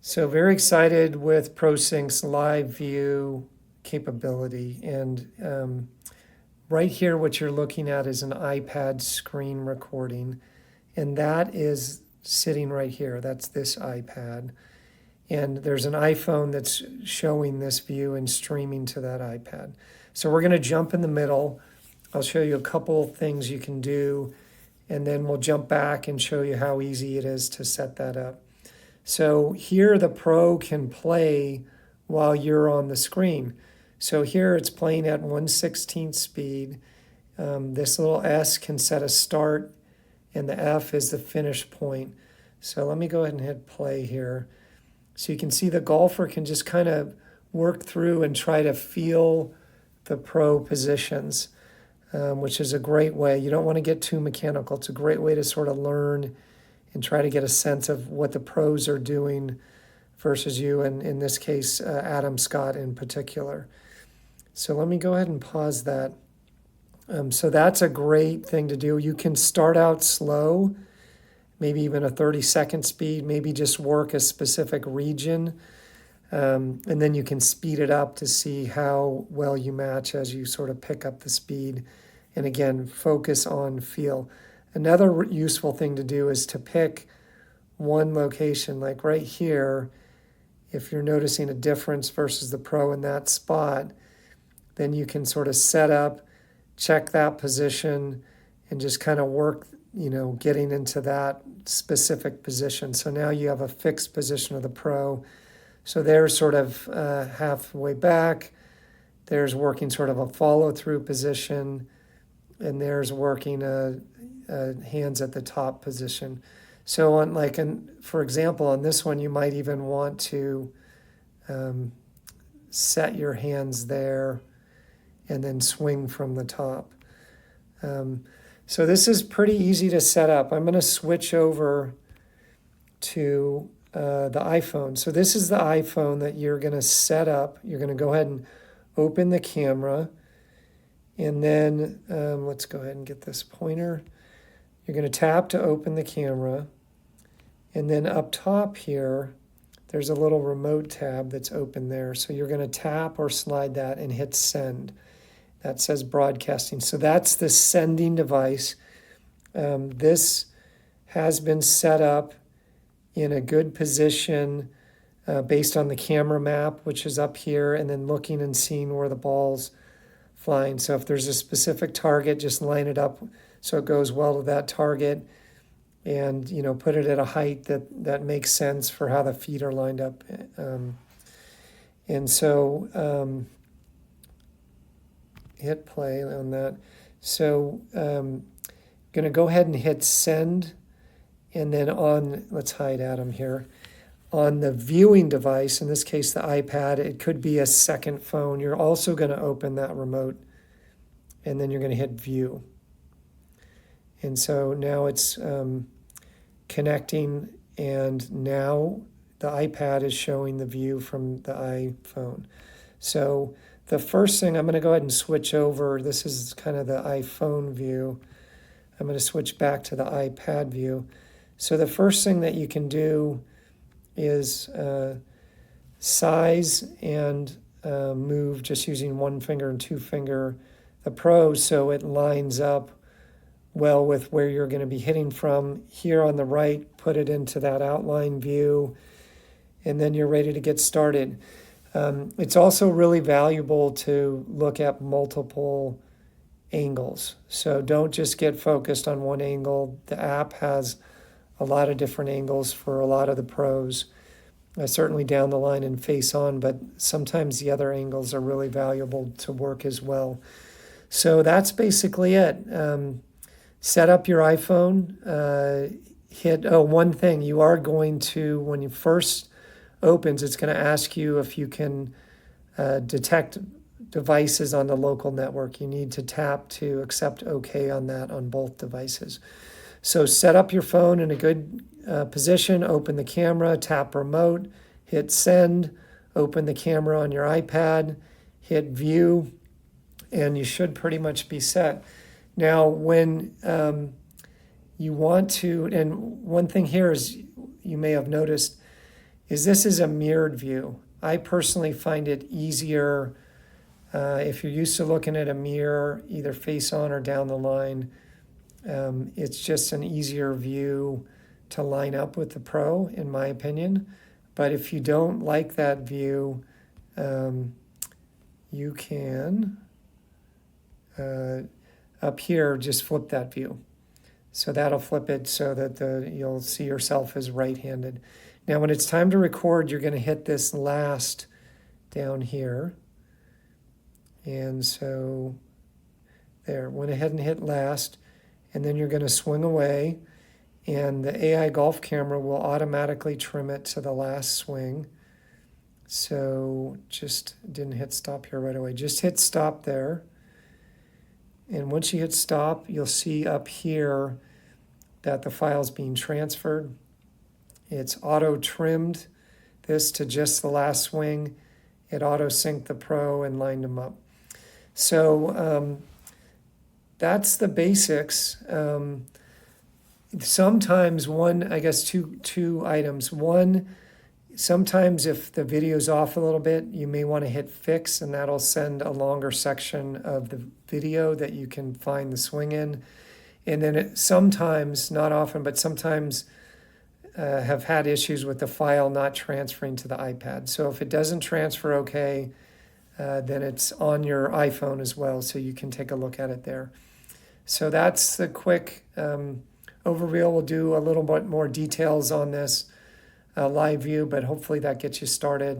So very excited with ProSync's live view capability. And right here, what you're looking at is an iPad screen recording. And that is sitting right here. That's this iPad. And there's an iPhone that's showing this view and streaming to that iPad. So we're going to jump in the middle. I'll show you a couple things you can do, and then we'll jump back and show you how easy it is to set that up. So here the Pro can play while you're on the screen. So here it's playing at 1/16 speed. This little S can set a start, and the F is the finish point. So let me go ahead and hit play here. So you can see the golfer can just kind of work through and try to feel the Pro positions, which is a great way. You don't want to get too mechanical. It's a great way to sort of learn and try to get a sense of what the pros are doing versus you, and in this case, Adam Scott in particular. So let me go ahead and pause that. So that's a great thing to do. You can start out slow, maybe even a 30-second speed, maybe just work a specific region, and then you can speed it up to see how well you match as you sort of pick up the speed. And again, focus on feel. Another useful thing to do is to pick one location, like right here. If you're noticing a difference versus the Pro in that spot, then you can sort of set up, check that position, and just kind of work, getting into that specific position. So now you have a fixed position of the Pro. So there's sort of halfway back. There's working sort of a follow-through position, and there's working hands at the top position. So for example, on this one, you might even want to set your hands there and then swing from the top. So this is pretty easy to set up. I'm going to switch over to the iPhone. So this is the iPhone that you're going to set up. You're going to go ahead and open the camera. And then let's go ahead and get this pointer. You're going to tap to open the camera. And then up top here, there's a little remote tab that's open there. So you're going to tap or slide that and hit send. That says broadcasting. So that's the sending device. This has been set up in a good position based on the camera map, which is up here, and then looking and seeing where the ball's flying. So if there's a specific target, just line it up so it goes well to that target, and put it at a height that makes sense for how the feet are lined up. And so hit play on that. So going to go ahead and hit send, and then let's hide Adam here. On the viewing device, in this case the iPad, it could be a second phone. You're also going to open that remote, and then you're going to hit view. And so now it's connecting, and now the iPad is showing the view from the iPhone. So the first thing, I'm going to go ahead and switch over. This is kind of the iPhone view. I'm going to switch back to the iPad view. So the first thing that you can do is size and move just using one finger and two finger the Pro, so it lines up well with where you're going to be hitting from. Here on the right, put it into that outline view, and then you're ready to get started. It's also really valuable to look at multiple angles. So don't just get focused on one angle. The app has a lot of different angles for a lot of the Pros, certainly down the line and face on, but sometimes the other angles are really valuable to work as well. So that's basically it. Set up your iPhone, one thing, you are going to, when you first opens, it's going to ask you if you can detect devices on the local network. You need to tap to accept OK on that on both devices. So set up your phone in a good position, open the camera, tap remote, hit send, open the camera on your iPad, hit view, and you should pretty much be set. Now, when you want to, and one thing here is you may have noticed, is this is a mirrored view. I personally find it easier if you're used to looking at a mirror, either face on or down the line. It's just an easier view to line up with the Pro, in my opinion. But if you don't like that view, you can, up here, just flip that view. So that'll flip it so that you'll see yourself as right-handed. Now, when it's time to record, you're going to hit this last down here. And so there, went ahead and hit last. And then you're going to swing away. And the AI golf camera will automatically trim it to the last swing. So just didn't hit stop here right away. Just hit stop there. And once you hit stop, you'll see up here that the file's being transferred. It's auto-trimmed this to just the last swing. It auto-synced the Pro and lined them up. So that's the basics. Sometimes two items. One, sometimes if the video's off a little bit, you may want to hit fix, and that'll send a longer section of the video that you can find the swing in. And then sometimes, not often, but sometimes have had issues with the file not transferring to the iPad. So if it doesn't transfer okay, then it's on your iPhone as well, so you can take a look at it there. So that's the quick overview. We'll do a little bit more details on this live view, but hopefully that gets you started.